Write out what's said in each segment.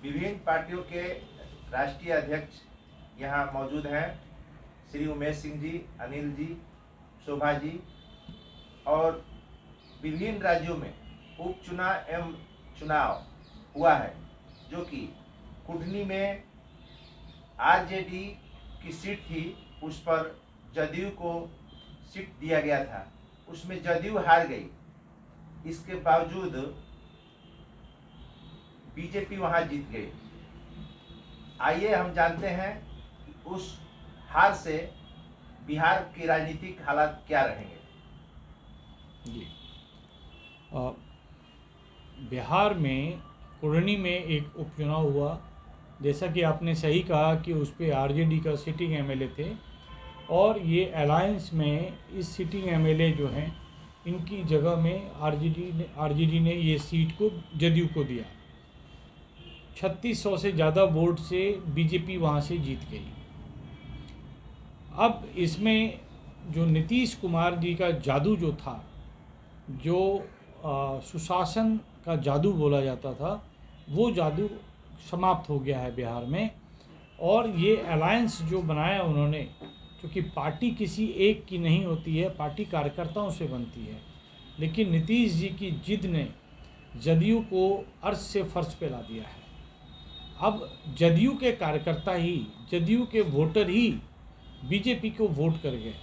विभिन्न पार्टियों के राष्ट्रीय अध्यक्ष यहाँ मौजूद हैं, श्री उमेश सिंह जी, अनिल जी, शोभा जी, और विभिन्न राज्यों में उपचुनाव एवं चुनाव हुआ है, जो कि कुढ़नी में आरजेडी की सीट थी, उस पर जदयू को सीट दिया गया था, उसमें जदयू हार गई। इसके बावजूद बीजेपी वहां जीत गई। आइए हम जानते हैं कि उस हार से बिहार की राजनीतिक हालात क्या रहेंगे। जी, बिहार में कुढ़नी में एक उपचुनाव हुआ। जैसा कि आपने सही कहा कि उस पर आरजेडी का सिटिंग एमएलए थे, और ये अलायंस में इस सिटिंग एमएलए जो हैं, इनकी जगह में आरजेडी ने ये सीट को जदयू को दिया। 3600 से ज़्यादा वोट से बीजेपी वहाँ से जीत गई। अब इसमें जो नीतीश कुमार जी का जादू जो था, जो सुशासन का जादू बोला जाता था, वो जादू समाप्त हो गया है बिहार में। और ये अलायंस जो बनाया उन्होंने, क्योंकि पार्टी किसी एक की नहीं होती है, पार्टी कार्यकर्ताओं से बनती है, लेकिन नीतीश जी की जिद ने जदयू को अर्श से फर्श पे ला दिया है। अब जदयू के कार्यकर्ता ही, जदयू के वोटर ही बीजेपी को वोट कर गए,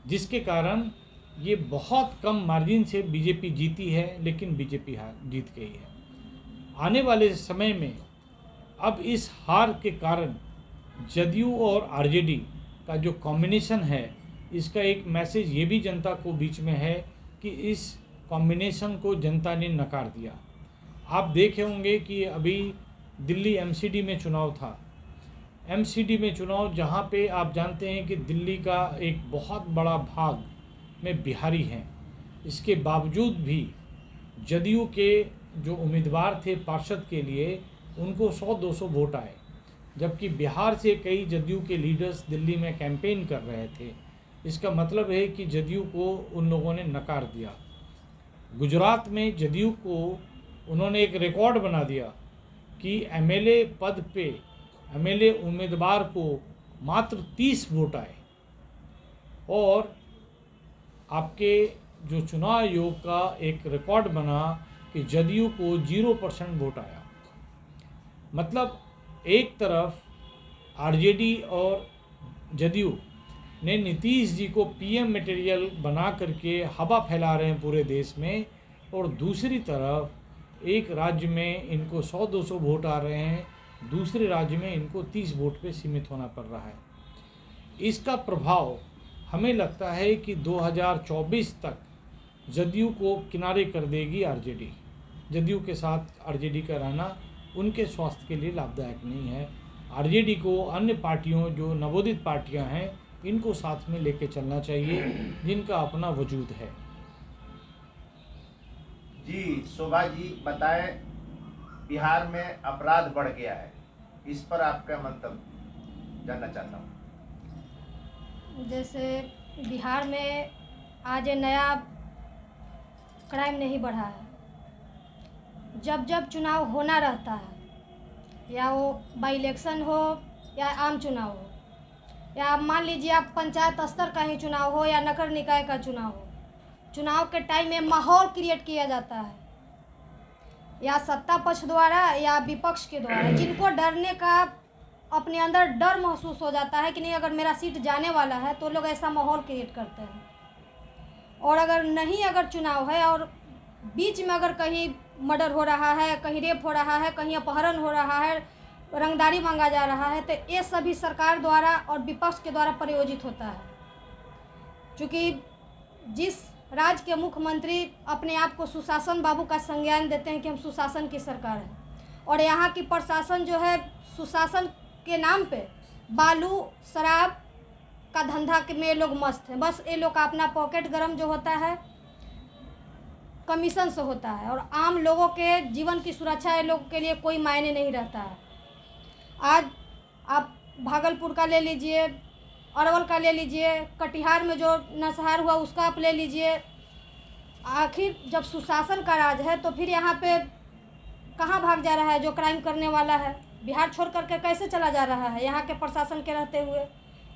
जिसके कारण ये बहुत कम मार्जिन से बीजेपी जीती है, लेकिन बीजेपी जीत गई है। आने वाले समय में अब इस हार के कारण जदयू और आरजेडी का जो कॉम्बिनेशन है, इसका एक मैसेज ये भी जनता को बीच में है कि इस कॉम्बिनेशन को जनता ने नकार दिया। आप देखे होंगे कि अभी दिल्ली एमसीडी में चुनाव था। एमसीडी में चुनाव, जहाँ पे आप जानते हैं कि दिल्ली का एक बहुत बड़ा भाग में बिहारी हैं, इसके बावजूद भी जदयू के जो उम्मीदवार थे पार्षद के लिए, उनको 100-200 वोट आए, जबकि बिहार से कई जदयू के लीडर्स दिल्ली में कैंपेन कर रहे थे। इसका मतलब है कि जदयू को उन लोगों ने नकार दिया। गुजरात में जदयू को उन्होंने एक रिकॉर्ड बना दिया कि एमएलए पद पे, एमएलए उम्मीदवार को मात्र 30 वोट आए, और आपके जो चुनाव आयोग का एक रिकॉर्ड बना कि जदयू को 0% वोट आया। मतलब एक तरफ आरजेडी और जदयू ने नीतीश जी को पीएम मटेरियल बना करके हवा फैला रहे हैं पूरे देश में, और दूसरी तरफ एक राज्य में इनको 100-200 वोट आ रहे हैं, दूसरे राज्य में इनको 30 वोट पे सीमित होना पड़ रहा है। इसका प्रभाव हमें लगता है कि 2024 तक जदयू को किनारे कर देगी आरजेडी। जदयू के साथ आरजेडी का रहना उनके स्वास्थ्य के लिए लाभदायक नहीं है। आरजेडी को अन्य पार्टियों, जो नवोदित पार्टियां हैं, इनको साथ में लेके चलना चाहिए, जिनका अपना वजूद है। जी, शोभा जी बताएं, बिहार में अपराध बढ़ गया है, इस पर आपका मंतव्य जानना चाहता हूँ। जैसे बिहार में आज नया क्राइम नहीं बढ़ा है। जब जब चुनाव होना रहता है, या वो बाई इलेक्शन हो या आम चुनाव हो, या आप मान लीजिए आप पंचायत स्तर का ही चुनाव हो या नगर निकाय का चुनाव हो, चुनाव के टाइम में माहौल क्रिएट किया जाता है, या सत्ता पक्ष द्वारा या विपक्ष के द्वारा, जिनको डरने का अपने अंदर डर महसूस हो जाता है कि नहीं, अगर मेरा सीट जाने वाला है, तो लोग ऐसा माहौल क्रिएट करते हैं। और अगर चुनाव है और बीच में अगर कहीं मर्डर हो रहा है, कहीं रेप हो रहा है, कहीं अपहरण हो रहा है, रंगदारी मांगा जा रहा है, तो ये सभी सरकार द्वारा और विपक्ष के द्वारा प्रायोजित होता है। क्योंकि जिस राज्य के मुख्यमंत्री अपने आप को सुशासन बाबू का संज्ञान देते हैं कि हम सुशासन की सरकार है, और यहाँ की प्रशासन जो है सुशासन के नाम पे बालू शराब का धंधा में लोग मस्त हैं। बस ये लोग का अपना पॉकेट गरम जो होता है कमीशन से होता है, और आम लोगों के जीवन की सुरक्षा ये लोग के लिए कोई मायने नहीं रहता है। आज आप भागलपुर का ले लीजिए, अरवल का ले लीजिए, कटिहार में जो नरसंहार हुआ उसका आप ले लीजिए। आखिर जब सुशासन का राज है तो फिर यहाँ पे कहाँ भाग जा रहा है जो क्राइम करने वाला है? बिहार छोड़ करके कैसे चला जा रहा है यहाँ के प्रशासन के रहते हुए?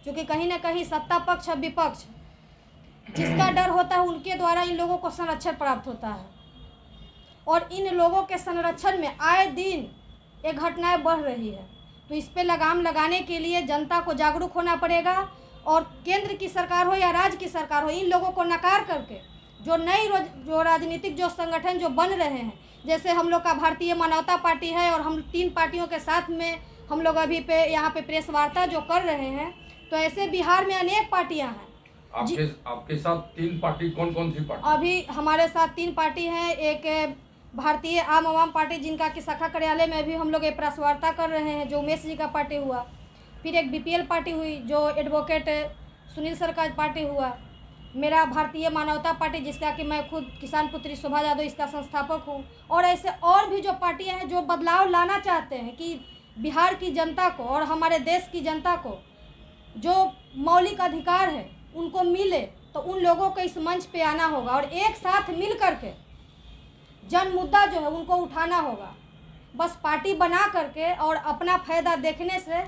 क्योंकि कहीं ना कहीं सत्ता पक्ष और विपक्ष जिसका डर होता है उनके द्वारा इन लोगों को संरक्षण प्राप्त होता है, और इन लोगों के संरक्षण में आए दिन ये घटनाएं बढ़ रही है। तो इस पे लगाम लगाने के लिए जनता को जागरूक होना पड़ेगा, और केंद्र की सरकार हो या राज्य की सरकार हो, इन लोगों को नकार करके जो राजनीतिक जो संगठन जो बन रहे हैं, जैसे हम लोग का भारतीय मानवता पार्टी है, और हम 3 पार्टियों के साथ में हम लोग अभी पे यहाँ पे प्रेस वार्ता जो कर रहे हैं, तो ऐसे बिहार में अनेक पार्टियाँ हैं। आपके साथ 3 पार्टी कौन कौन सी पार्टी? अभी हमारे साथ 3 पार्टी हैं। एक भारतीय आम आवाम पार्टी, जिनका कि शाखा कार्यालय में भी हम लोग ये प्रेस वार्ता कर रहे हैं, जो उमेश जी का पार्टी हुआ। फिर एक BPL पार्टी हुई जो एडवोकेट सुनील सर का पार्टी हुआ। मेरा भारतीय मानवता पार्टी, जिसका कि मैं खुद किसान पुत्री शोभा यादव इसका संस्थापक हूँ। और ऐसे और भी जो पार्टियाँ हैं जो बदलाव लाना चाहते हैं कि बिहार की जनता को और हमारे देश की जनता को जो मौलिक अधिकार है उनको मिले, तो उन लोगों को इस मंच पे आना होगा और एक साथ मिल करके जन मुद्दा जो है उनको उठाना होगा। बस पार्टी बना करके और अपना फ़ायदा देखने से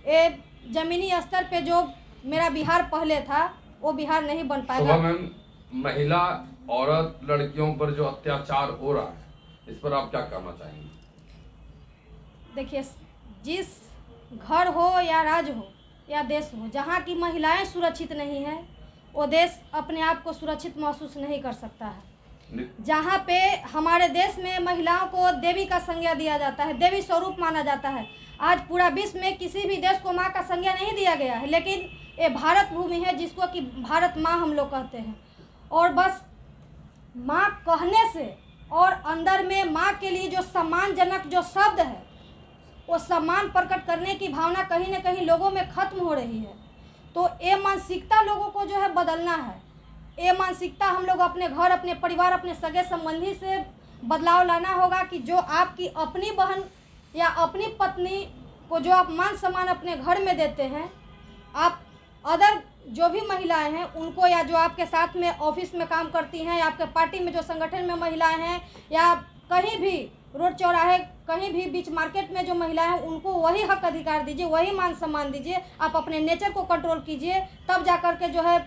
ये ज़मीनी स्तर पे जो मेरा बिहार पहले था वो बिहार नहीं बन पाएगा। शोभा मैम, महिला, औरत, लड़कियों पर जो अत्याचार हो रहा है, इस पर आप क्या कहना चाहेंगे? देखिए, जिस घर हो या राज्य हो या देश हो, जहाँ की महिलाएं सुरक्षित नहीं है, वो देश अपने आप को सुरक्षित महसूस नहीं कर सकता है। जहाँ पे हमारे देश में महिलाओं को देवी का संज्ञा दिया जाता है, देवी स्वरूप माना जाता है। आज पूरा विश्व में किसी भी देश को माँ का संज्ञा नहीं दिया गया है, लेकिन ये भारत भूमि है जिसको कि भारत माँ हम लोग कहते हैं। और बस माँ कहने से और अंदर में माँ के लिए जो सम्मानजनक जो शब्द है, वो सम्मान प्रकट करने की भावना कहीं ना कहीं लोगों में खत्म हो रही है। तो ये मानसिकता लोगों को जो है बदलना है। ये मानसिकता हम लोग अपने घर, अपने परिवार, अपने सगे संबंधी से बदलाव लाना होगा कि जो आपकी अपनी बहन या अपनी पत्नी को जो आप मान सम्मान अपने घर में देते हैं, आप अदर जो भी महिलाएं हैं उनको, या जो आपके साथ में ऑफिस में काम करती हैं, या आपके पार्टी में जो संगठन में महिलाएं हैं, या कहीं भी रोड चौराहे कहीं भी बीच मार्केट में जो महिलाएं हैं, उनको वही हक अधिकार दीजिए, वही मान सम्मान दीजिए। आप अपने नेचर को कंट्रोल कीजिए, तब जा कर के जो है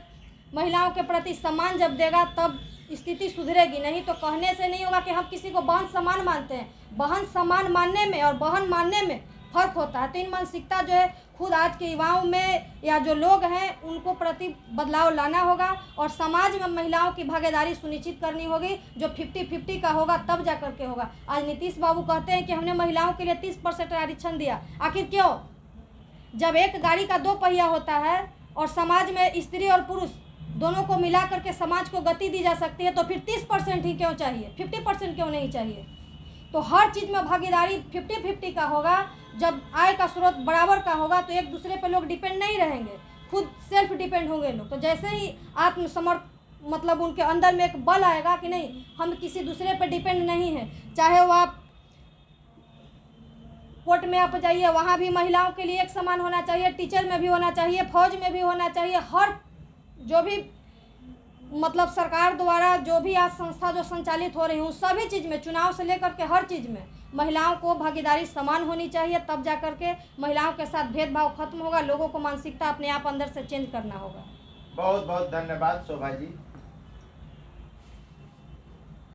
महिलाओं के प्रति सम्मान जब देगा तब स्थिति सुधरेगी। नहीं तो कहने से नहीं होगा कि हम किसी को बहन समान मानते हैं। बहन समान मानने में और बहन मानने में फ़र्क होता है। तो इन मानसिकता जो है खुद आज के युवाओं में या जो लोग हैं उनको प्रति बदलाव लाना होगा, और समाज में महिलाओं की भागीदारी सुनिश्चित करनी होगी। जो 50-50 का होगा तब जा कर के होगा। आज नीतीश बाबू कहते हैं कि हमने महिलाओं के लिए 30% आरक्षण दिया। आखिर क्यों? जब एक गाड़ी का 2 पहिया होता है और समाज में स्त्री और पुरुष दोनों को मिला करके समाज को गति दी जा सकती है, तो फिर 30% ही क्यों चाहिए? 50% क्यों नहीं चाहिए? तो हर चीज़ में भागीदारी 50-50 का होगा। जब आय का स्रोत बराबर का होगा तो एक दूसरे पे लोग डिपेंड नहीं रहेंगे, खुद सेल्फ डिपेंड होंगे लोग। तो जैसे ही मतलब उनके अंदर में एक बल आएगा कि नहीं, हम किसी दूसरे पे डिपेंड नहीं है। चाहे वो आप कोर्ट में आप जाइए, वहाँ भी महिलाओं के लिए एक समान होना चाहिए, टीचर में भी होना चाहिए, फौज में भी होना चाहिए। हर जो भी मतलब सरकार द्वारा जो भी आज संस्था जो संचालित हो रही हूँ, सभी चीज़ में, चुनाव से लेकर के हर चीज़ में महिलाओं को भागीदारी समान होनी चाहिए। तब जा कर के महिलाओं के साथ भेदभाव खत्म होगा। लोगों को मानसिकता अपने आप अंदर से चेंज करना होगा। बहुत बहुत धन्यवाद शोभा जी।